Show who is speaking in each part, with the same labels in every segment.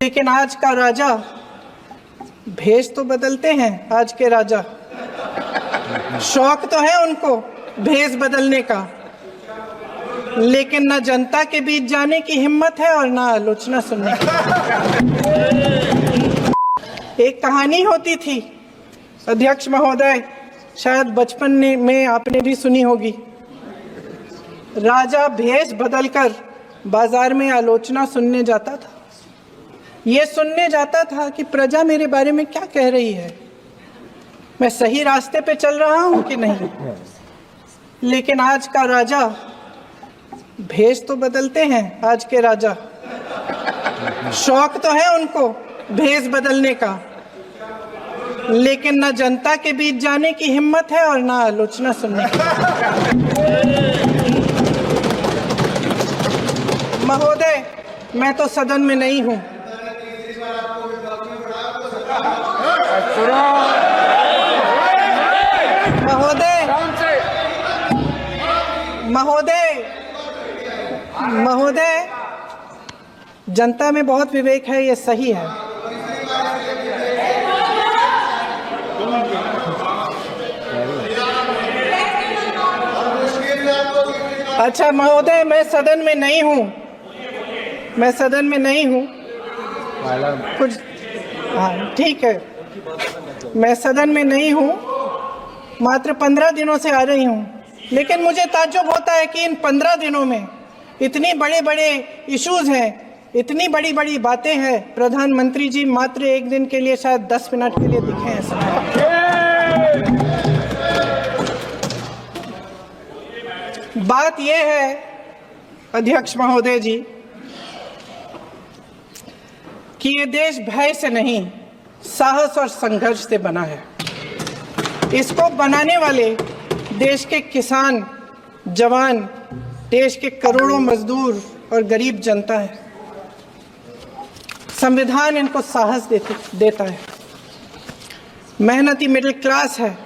Speaker 1: लेकिन आज का राजा, भेष तो बदलते हैं आज के राजा, शौक तो है उनको भेष बदलने का, लेकिन ना जनता के बीच जाने की हिम्मत है और ना आलोचना सुनने की। एक कहानी होती थी अध्यक्ष महोदय, शायद बचपन में आपने भी सुनी होगी। राजा भेष बदलकर बाजार में आलोचना सुनने जाता था। ये सुनने जाता था कि प्रजा मेरे बारे में क्या कह रही है, मैं सही रास्ते पे चल रहा हूं कि नहीं। लेकिन आज का राजा, भेष तो बदलते हैं आज के राजा, शौक तो है उनको भेष बदलने का, लेकिन ना जनता के बीच जाने की हिम्मत है और ना आलोचना सुनने की। महोदय, मैं तो सदन में नहीं हूं। महोदय, जनता में बहुत विवेक है, ये सही है। अच्छा महोदय, मैं सदन में नहीं हूँ, कुछ, हाँ ठीक है, मैं सदन में नहीं हूँ, मात्र 15 दिनों से आ रही हूँ। लेकिन मुझे ताज्जुब होता है कि इन 15 दिनों में इतनी बड़े इश्यूज हैं, इतनी बड़ी बातें हैं, प्रधानमंत्री जी मात्र एक दिन के लिए, शायद 10 मिनट के लिए दिखे हैं सब। बात यह है अध्यक्ष महोदय जी कि ये देश भय से नहीं, साहस और संघर्ष से बना है। इसको बनाने वाले देश के किसान, जवान, देश के करोड़ों मजदूर और गरीब जनता है। संविधान इनको साहस देता है। मेहनती मिडिल क्लास है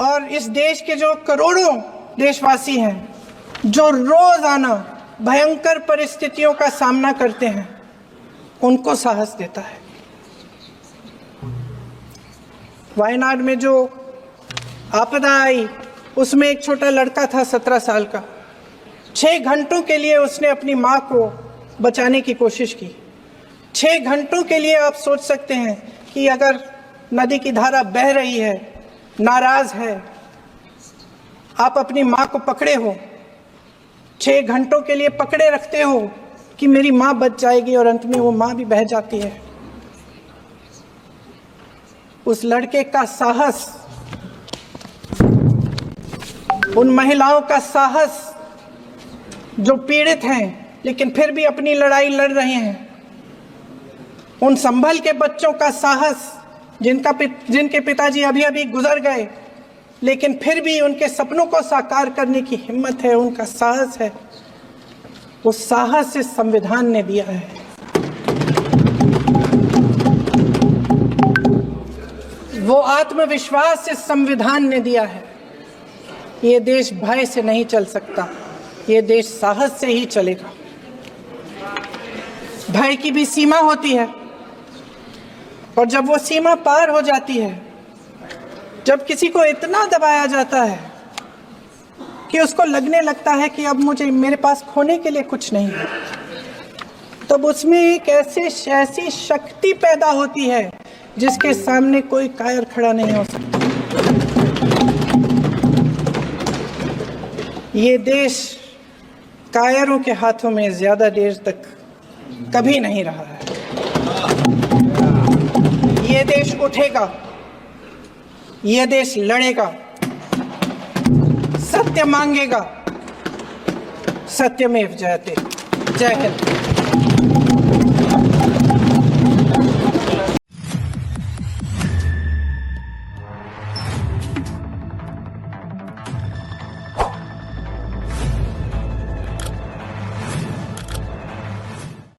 Speaker 1: और इस देश के जो करोड़ों देशवासी हैं, जो रोजाना भयंकर परिस्थितियों का सामना करते हैं, उनको साहस देता है। वायनाड में जो आपदा आई, उसमें एक छोटा लड़का था 17 साल का। 6 घंटों के लिए उसने अपनी माँ को बचाने की कोशिश की। 6 घंटों के लिए आप सोच सकते हैं कि अगर नदी की धारा बह रही है, नाराज है, आप अपनी माँ को पकड़े हो, 6 घंटों के लिए पकड़े रखते हो कि मेरी माँ बच जाएगी, और अंत में वो माँ भी बह जाती है। उस लड़के का साहस, उन महिलाओं का साहस जो पीड़ित हैं लेकिन फिर भी अपनी लड़ाई लड़ रहे हैं, उन संभल के बच्चों का साहस जिनके पिताजी अभी गुजर गए, लेकिन फिर भी उनके सपनों को साकार करने की हिम्मत है, उनका साहस है। उस साहस से संविधान ने दिया है। वो आत्मविश्वास से संविधान ने दिया है। ये देश भय से नहीं चल सकता, ये देश साहस से ही चलेगा। भय की भी सीमा होती है, और जब वो सीमा पार हो जाती है, जब किसी को इतना दबाया जाता है कि उसको लगने लगता है कि अब मेरे पास खोने के लिए कुछ नहीं है, तब उसमें एक ऐसी शक्ति पैदा होती है जिसके सामने कोई कायर खड़ा नहीं हो सकता। ये देश कायरों के हाथों में ज्यादा देर तक कभी नहीं रहा है। ये देश उठेगा, ये देश लड़ेगा, सत्य मांगेगा, सत्यमेव जयते। जय हिंद।